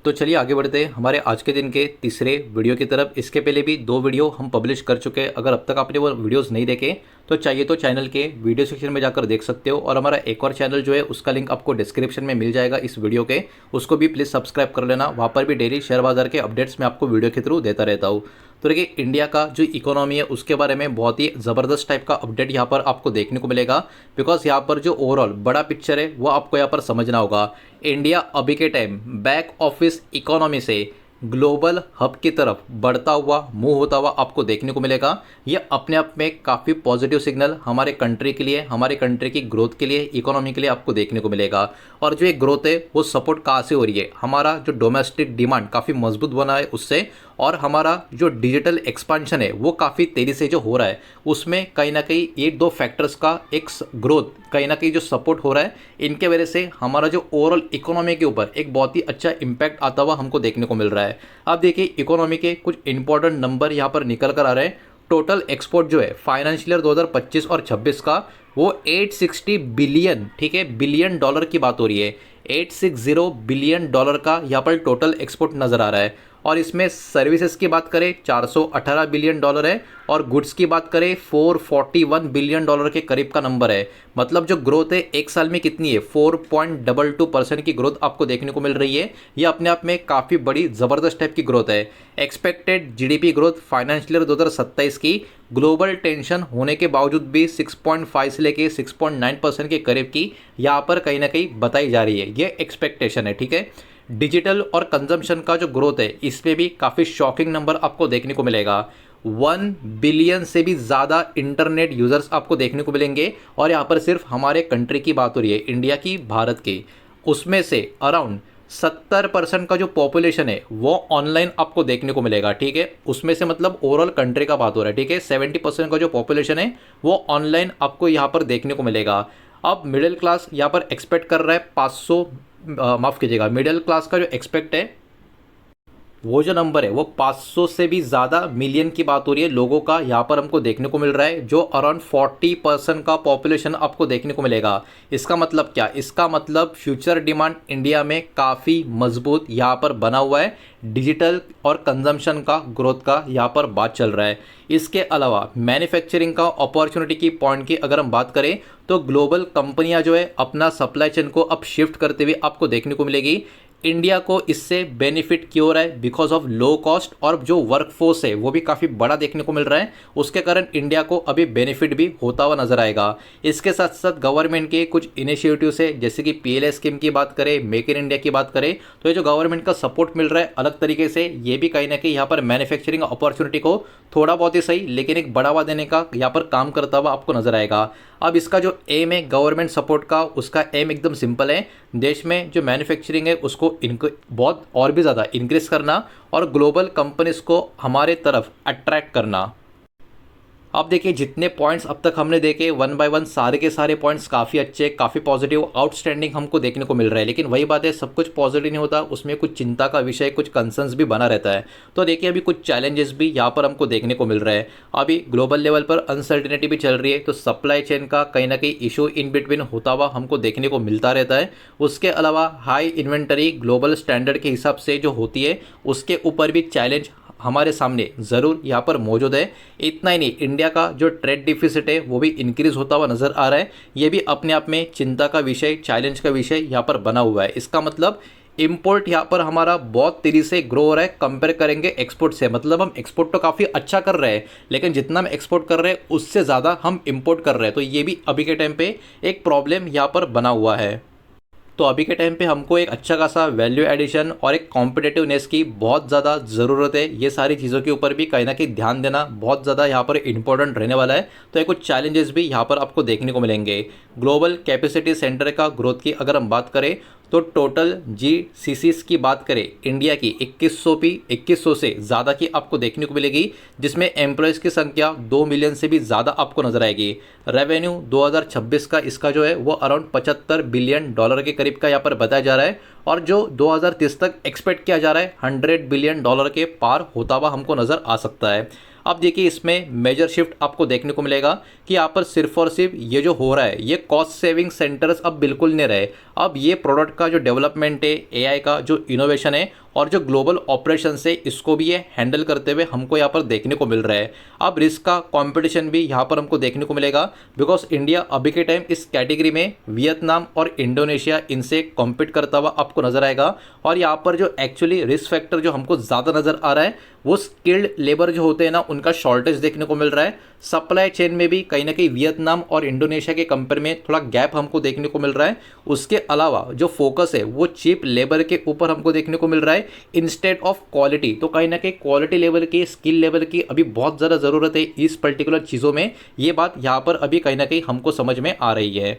तो चलिए आगे बढ़ते हैं हमारे आज के दिन के तीसरे वीडियो की तरफ। इसके पहले भी दो वीडियो हम पब्लिश कर चुके हैं। अगर अब तक आपने वो वीडियोस नहीं देखे तो चाहिए तो चैनल के वीडियो सेक्शन में जाकर देख सकते हो, और हमारा एक और चैनल जो है उसका लिंक आपको डिस्क्रिप्शन में मिल जाएगा इस वीडियो के, उसको भी प्लीज़ सब्सक्राइब कर लेना। वहाँ पर भी डेली शेयर बाजार के अपडेट्स मैं आपको वीडियो के थ्रू देता रहता हूँ। तो देखिए, इंडिया का जो इकोनॉमी है उसके बारे में बहुत ही ज़बरदस्त टाइप का अपडेट यहाँ पर आपको देखने को मिलेगा, बिकॉज यहाँ पर जो ओवरऑल बड़ा पिक्चर है वो आपको यहाँ पर समझना होगा। इंडिया अभी के टाइम बैक ऑफिस इकोनॉमी से ग्लोबल हब की तरफ बढ़ता हुआ मूव होता हुआ आपको देखने को मिलेगा। ये अपने आप में काफ़ी पॉजिटिव सिग्नल हमारे कंट्री के लिए, हमारे कंट्री की ग्रोथ के लिए, इकोनॉमी के लिए आपको देखने को मिलेगा। और जो ये ग्रोथ है वो सपोर्ट कहाँ से हो रही है? हमारा जो डोमेस्टिक डिमांड काफ़ी मजबूत बना है उससे, और हमारा जो डिजिटल एक्सपांशन है वो काफ़ी तेज़ी से जो हो रहा है उसमें कहीं ना कहीं ये दो फैक्टर्स का एक ग्रोथ कहीं ना कहीं जो सपोर्ट हो रहा है, इनके वजह से हमारा जो ओवरऑल इकोनॉमी के ऊपर एक बहुत ही अच्छा इंपैक्ट आता हुआ हमको देखने को मिल रहा है। अब देखिए, इकोनॉमी के कुछ इंपॉर्टेंट नंबर यहाँ पर निकल कर आ रहे हैं। टोटल एक्सपोर्ट जो है फाइनेंशियल ईयर 2025 और 26 का वो 860 बिलियन, ठीक है, बिलियन डॉलर की बात हो रही है। 860 बिलियन डॉलर का यहाँ पर टोटल एक्सपोर्ट नज़र आ रहा है। और इसमें सर्विसेज की बात करें 418 बिलियन डॉलर है, और गुड्स की बात करें 441 बिलियन डॉलर के करीब का नंबर है। मतलब जो ग्रोथ है एक साल में कितनी है? 4.22% की ग्रोथ आपको देखने को मिल रही है। ये अपने आप में काफ़ी बड़ी ज़बरदस्त टाइप की ग्रोथ है। Expected GDP growth financial year 2027 की ग्लोबल टेंशन होने के बावजूद भी 6.5 से लेके 6.9% के करीब की यहाँ पर कहीं ना कहीं बताई जा रही है। ये एक्सपेक्टेशन है, ठीक है। डिजिटल और कंजम्पशन का जो ग्रोथ है इसमें भी काफ़ी शॉकिंग नंबर आपको देखने को मिलेगा। 1 बिलियन से भी ज़्यादा इंटरनेट यूज़र्स आपको देखने को मिलेंगे, और यहाँ पर सिर्फ हमारे कंट्री की बात हो रही है, इंडिया की, भारत की। उसमें से अराउंड 70% का जो पॉपुलेशन है वो ऑनलाइन आपको देखने को मिलेगा, ठीक है। उसमें से मतलब ओवरऑल कंट्री का बात हो रहा है, ठीक है। 70% का जो पॉपुलेशन है वो ऑनलाइन आपको यहाँ पर देखने को मिलेगा। अब मिडिल क्लास यहाँ पर एक्सपेक्ट कर रहा है 500, माफ़ कीजिएगा, मिडिल क्लास का जो एक्सपेक्ट है वो जो नंबर है वो 500 से भी ज़्यादा मिलियन की बात हो रही है लोगों का यहाँ पर हमको देखने को मिल रहा है, जो अराउंड 40% का पॉपुलेशन आपको देखने को मिलेगा। इसका मतलब क्या? इसका मतलब फ्यूचर डिमांड इंडिया में काफ़ी मजबूत यहाँ पर बना हुआ है। डिजिटल और कंजम्पशन का ग्रोथ का यहाँ पर बात चल रहा है। इसके अलावा मैन्युफैक्चरिंग का अपॉर्चुनिटी की पॉइंट की अगर हम बात करें तो ग्लोबल कंपनियां जो है अपना सप्लाई चेन को अब शिफ्ट करते हुए आपको देखने को मिलेगी। इंडिया को इससे बेनिफिट क्यों हो रहा है? बिकॉज ऑफ लो कॉस्ट, और जो वर्कफोर्स है वो भी काफ़ी बड़ा देखने को मिल रहा है, उसके कारण इंडिया को अभी बेनिफिट भी होता हुआ नजर आएगा। इसके साथ साथ गवर्नमेंट के कुछ इनिशिएटिव्स है, जैसे कि पीएलआई स्कीम की बात करें, मेक इन इंडिया की बात करें, तो ये जो गवर्नमेंट का सपोर्ट मिल रहा है अलग तरीके से, ये भी कहीं ना कहीं यहाँ पर मैन्युफैक्चरिंग अपॉर्चुनिटी को थोड़ा बहुत ही सही लेकिन एक बढ़ावा देने का यहाँ पर काम करता हुआ आपको नजर आएगा। अब इसका जो एम है गवर्नमेंट सपोर्ट का, उसका एम एकदम सिंपल है, देश में जो मैन्युफैक्चरिंग है उसको बहुत और भी ज़्यादा इंक्रीज करना, और ग्लोबल कंपनीज को हमारे तरफ अट्रैक्ट करना। अब देखिए, जितने पॉइंट्स अब तक हमने देखे वन बाय वन सारे के सारे पॉइंट्स काफ़ी अच्छे, काफ़ी पॉजिटिव, आउटस्टैंडिंग हमको देखने को मिल रहा है। लेकिन वही बात है, सब कुछ पॉजिटिव नहीं होता, उसमें कुछ चिंता का विषय, कुछ कंसर्न्स भी बना रहता है। तो देखिए, अभी कुछ चैलेंजेस भी यहाँ पर हमको देखने को मिल रहा है। अभी ग्लोबल लेवल पर अनसर्टिनिटी भी चल रही है, तो सप्लाई चेन का कहीं ना कहीं इशू इन बिटवीन होता हुआ हमको देखने को मिलता रहता है। उसके अलावा हाई इन्वेंटरी ग्लोबल स्टैंडर्ड के हिसाब से जो होती है उसके ऊपर भी चैलेंज हमारे सामने ज़रूर यहाँ पर मौजूद है। इतना ही नहीं, इंडिया का जो ट्रेड डिफिसिट है वो भी इंक्रीज होता हुआ नज़र आ रहा है। ये भी अपने आप में चिंता का विषय, चैलेंज का विषय यहाँ पर बना हुआ है। इसका मतलब इंपोर्ट यहाँ पर हमारा बहुत तेज़ी से ग्रो हो रहा है कंपेयर करेंगे एक्सपोर्ट से। मतलब हम एक्सपोर्ट तो काफ़ी अच्छा कर रहे हैं, लेकिन जितना हम एक्सपोर्ट कर रहे हैं उससे ज़्यादा हम इंपोर्ट कर रहे हैं। तो ये भी अभी के टाइम पे एक प्रॉब्लम यहाँ पर बना हुआ है। तो अभी के टाइम पे हमको एक अच्छा खासा वैल्यू एडिशन और एक कॉम्पिटिटिवनेस की बहुत ज़्यादा ज़रूरत है। ये सारी चीज़ों के ऊपर भी कहीं ना कहीं ध्यान देना बहुत ज़्यादा यहाँ पर इंपॉर्टेंट रहने वाला है। तो ये कुछ चैलेंजेस भी यहाँ पर आपको देखने को मिलेंगे। ग्लोबल कैपेसिटी सेंटर का ग्रोथ की अगर हम बात करें तो टोटल जीसीसीज की बात करें इंडिया की 2100 से ज़्यादा की आपको देखने को मिलेगी, जिसमें एम्प्लॉयज़ की संख्या 2 मिलियन से भी ज़्यादा आपको नजर आएगी। रेवेन्यू 2026 का इसका जो है वो अराउंड 75 बिलियन डॉलर के करीब का यहाँ पर बताया जा रहा है, और जो 2030 तक एक्सपेक्ट किया जा रहा है 100 बिलियन डॉलर के पार होता हुआ हमको नज़र आ सकता है। अब देखिए, इसमें मेजर शिफ्ट आपको देखने को मिलेगा कि यहाँ पर सिर्फ और सिर्फ ये जो हो रहा है ये कॉस्ट सेविंग सेंटर्स अब बिल्कुल नहीं रहे। अब ये प्रोडक्ट का जो डेवलपमेंट है, एआई का जो इनोवेशन है और जो ग्लोबल ऑपरेशन है, इसको भी ये हैंडल करते हुए हमको यहाँ पर देखने को मिल रहा है। अब रिस्क का कंपटीशन भी यहाँ पर हमको देखने को मिलेगा, बिकॉज इंडिया अभी के टाइम इस कैटेगरी में वियतनाम और इंडोनेशिया इनसे कॉम्पीट करता हुआ आपको नजर आएगा। और यहाँ पर जो एक्चुअली रिस्क फैक्टर जो हमको ज़्यादा नज़र आ रहा है वो स्किल्ड लेबर जो होते हैं ना, उनका शॉर्टेज देखने को मिल रहा है। सप्लाई चेन में भी कहीं ना कहीं वियतनाम और इंडोनेशिया के कंपेयर में थोड़ा गैप हमको देखने को मिल रहा है। उसके अलावा जो फोकस है वो चीप लेबर के ऊपर हमको देखने को मिल रहा है इंस्टेड ऑफ क्वालिटी। तो कहीं ना कहीं क्वालिटी लेवल की, स्किल लेवल की अभी बहुत ज़्यादा ज़रूरत है इस पर्टिकुलर चीज़ों में। ये बात यहाँ पर अभी कहीं ना कहीं हमको समझ में आ रही है।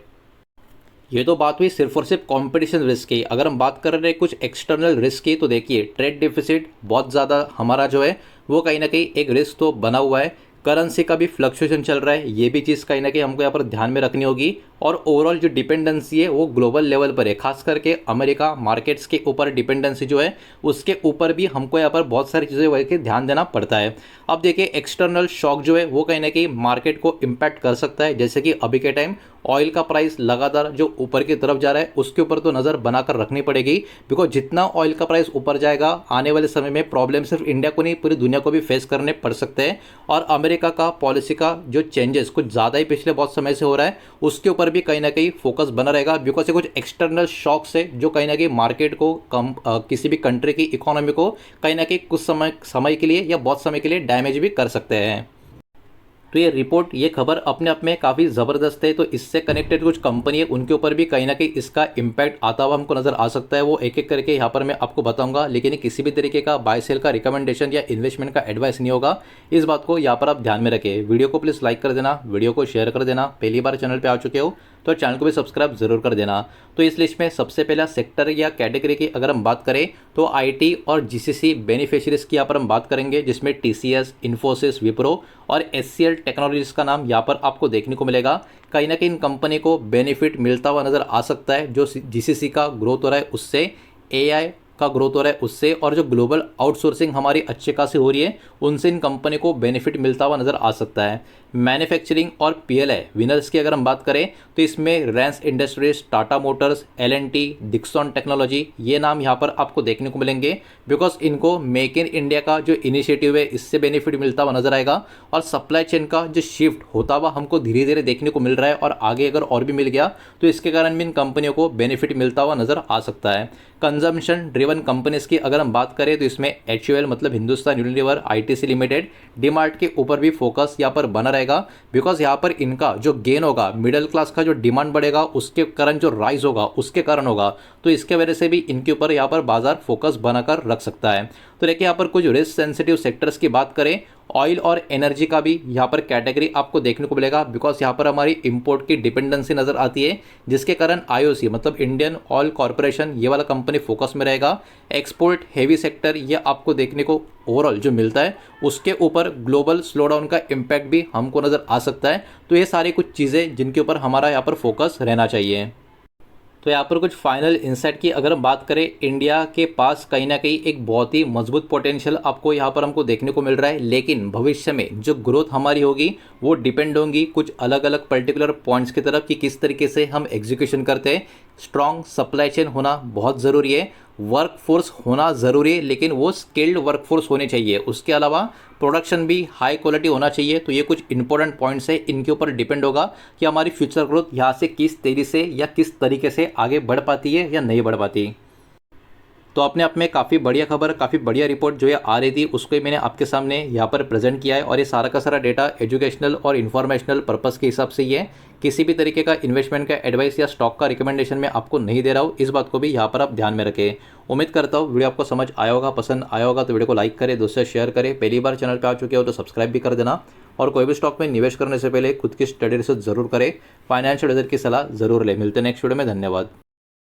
ये तो बात हुई सिर्फ और सिर्फ कंपटीशन रिस्क की। अगर हम बात कर रहे हैं कुछ एक्सटर्नल रिस्क की, तो देखिए ट्रेड डिफिसिट बहुत ज़्यादा हमारा जो है वो कहीं ना कहीं एक रिस्क तो बना हुआ है। करेंसी का भी फ्लक्चुएशन चल रहा है, ये भी चीज़ कहीं ना कहीं हमको यहाँ पर ध्यान में रखनी होगी। और ओवरऑल जो डिपेंडेंसी है वो ग्लोबल लेवल पर है, खास करके अमेरिका मार्केट्स के ऊपर डिपेंडेंसी जो है उसके ऊपर भी हमको यहाँ पर बहुत सारी चीज़ें वह के ध्यान देना पड़ता है। अब देखिए एक्सटर्नल शॉक जो है वो कहीं ना कहीं मार्केट को इम्पैक्ट कर सकता है, जैसे कि अभी के टाइम ऑयल का प्राइस लगातार जो ऊपर की तरफ जा रहा है उसके ऊपर तो नज़र बनाकर रखनी पड़ेगी, बिकॉज जितना ऑयल का प्राइस ऊपर जाएगा आने वाले समय में प्रॉब्लम सिर्फ इंडिया को नहीं पूरी दुनिया को भी फेस करने पड़ सकते हैं। और अमेरिका का पॉलिसी का जो चेंजेस कुछ ज़्यादा ही पिछले बहुत समय से हो रहा है उसके ऊपर भी कहीं ना कहीं फोकस बना रहेगा, बिकॉज ये कुछ एक्सटर्नल शॉक्स है जो कहीं ना कहीं मार्केट को किसी भी कंट्री की इकोनॉमी को कहीं ना कहीं कुछ समय के लिए या बहुत समय के लिए डैमेज भी कर सकते हैं। तो ये रिपोर्ट, ये खबर अपने आप में काफ़ी ज़बरदस्त है। तो इससे कनेक्टेड कुछ कंपनी है उनके ऊपर भी कहीं ना कहीं इसका इम्पैक्ट आता हुआ हमको नज़र आ सकता है। वो एक एक करके यहाँ पर मैं आपको बताऊंगा, लेकिन ये किसी भी तरीके का बाय सेल का रिकमेंडेशन या इन्वेस्टमेंट का एडवाइस नहीं होगा। इस बात को यहाँ पर आप ध्यान में रखें। वीडियो को प्लीज़ लाइक कर देना, वीडियो को शेयर कर देना। पहली बार चैनल पर आ चुके हो तो चैनल को भी सब्सक्राइब जरूर कर देना। तो इस लिस्ट में सबसे पहला सेक्टर या कैटेगरी की अगर हम बात करें तो आईटी और जीसीसी बेनिफिशियरीज की यहाँ पर हम बात करेंगे, जिसमें टीसीएस, इन्फोसिस, विप्रो और एचसीएल टेक्नोलॉजीज का नाम यहाँ पर आपको देखने को मिलेगा। कहीं ना कहीं इन कंपनी को बेनिफिट मिलता हुआ नज़र आ सकता है। जो जीसीसी का ग्रोथ हो रहा है उससे, एआई का ग्रोथ हो रहा है उससे, और जो ग्लोबल आउटसोर्सिंग हमारी अच्छी खासी हो रही है उनसे इन कंपनी को बेनिफिट मिलता हुआ नज़र आ सकता है। मैन्युफैक्चरिंग और पीएलआई विनर्स की अगर हम बात करें तो इसमें Reliance Industries, Tata Motors, L N T, Dixon technology, ये नाम यहाँ पर आपको देखने को मिलेंगे, बिकॉज इनको मेक इन इंडिया का जो इनिशिएटिव है इससे बेनिफिट मिलता हुआ नजर आएगा। और सप्लाई चेन का जो शिफ्ट होता हुआ हमको धीरे धीरे देखने को मिल रहा है, और आगे अगर और भी मिल गया तो इसके कारण भी इन कंपनियों को बेनिफिट मिलता हुआ नजर आ सकता है। कंजम्पशन ड्रिवन कंपनीज की अगर हम बात करें तो इसमें HUL मतलब Hindustan Unilever, ITC limited, DMart के ऊपर भी फोकस यहाँ पर बना रहेगा, बिकॉज यहाँ पर इनका जो गेन होगा, मिडिल क्लास का जो डिमांड बढ़ेगा उसके कारण जो राइज होगा उसके कारण होगा, तो इसके वजह से भी इनके ऊपर यहाँ पर बाजार फोकस बनाकर रख सकता है। तो देखिए यहाँ पर कुछ रिस्क सेंसिटिव सेक्टर्स की बात करें, ऑयल और एनर्जी का भी यहाँ पर कैटेगरी आपको देखने को मिलेगा, बिकॉज यहाँ पर हमारी इंपोर्ट की डिपेंडेंसी नज़र आती है, जिसके कारण IOC मतलब इंडियन ऑयल कॉरपोरेशन ये वाला कंपनी फोकस में रहेगा। एक्सपोर्ट हेवी सेक्टर ये आपको देखने को ओवरऑल जो मिलता है उसके ऊपर ग्लोबल स्लोडाउन का इम्पैक्ट भी हमको नज़र आ सकता है। तो ये सारी कुछ चीज़ें जिनके ऊपर हमारा यहाँ पर फोकस रहना चाहिए। तो यहाँ पर कुछ फाइनल इंसाइट की अगर हम बात करें, इंडिया के पास कहीं ना कहीं एक बहुत ही मजबूत पोटेंशियल आपको यहाँ पर हमको देखने को मिल रहा है, लेकिन भविष्य में जो ग्रोथ हमारी होगी वो डिपेंड होंगी कुछ अलग अलग पर्टिकुलर पॉइंट्स की तरफ कि किस तरीके से हम एग्जीक्यूशन करते हैं। स्ट्रॉन्ग सप्लाई चेन होना बहुत ज़रूरी है, वर्क फोर्स होना ज़रूरी है, लेकिन वो स्किल्ड वर्क फोर्स होनी चाहिए। उसके अलावा प्रोडक्शन भी हाई क्वालिटी होना चाहिए। तो ये कुछ इंपॉर्टेंट पॉइंट्स है, इनके ऊपर डिपेंड होगा कि हमारी फ्यूचर ग्रोथ यहाँ से किस तेजी से या किस तरीके से आगे बढ़ पाती है या नहीं बढ़ पाती। तो अपने आप में काफ़ी बढ़िया खबर, काफ़ी बढ़िया रिपोर्ट जो ये आ रही थी उसको मैंने आपके सामने यहाँ पर प्रेजेंट किया है, और ये सारा का सारा डेटा एजुकेशनल और इन्फॉर्मेशनल पर्पस के हिसाब से ही है। किसी भी तरीके का इन्वेस्टमेंट का एडवाइस या स्टॉक का रिकमेंडेशन मैं आपको नहीं दे रहा हूँ, इस बात को भी यहाँ पर आप ध्यान में रखें। उम्मीद करता हूँ वीडियो आपको समझ आया होगा, पसंद आया होगा तो वीडियो को लाइक करें, दोस्तों से शेयर करें। पहली बार चैनल पर आ चुके हो तो सब्सक्राइब भी कर देना, और कोई भी स्टॉक में निवेश करने से पहले खुद की स्टडी रिसर्च जरूर करें, फाइनेंशियल एडवाइजर की सलाह जरूर लें। मिलते हैं नेक्स्ट वीडियो में, धन्यवाद।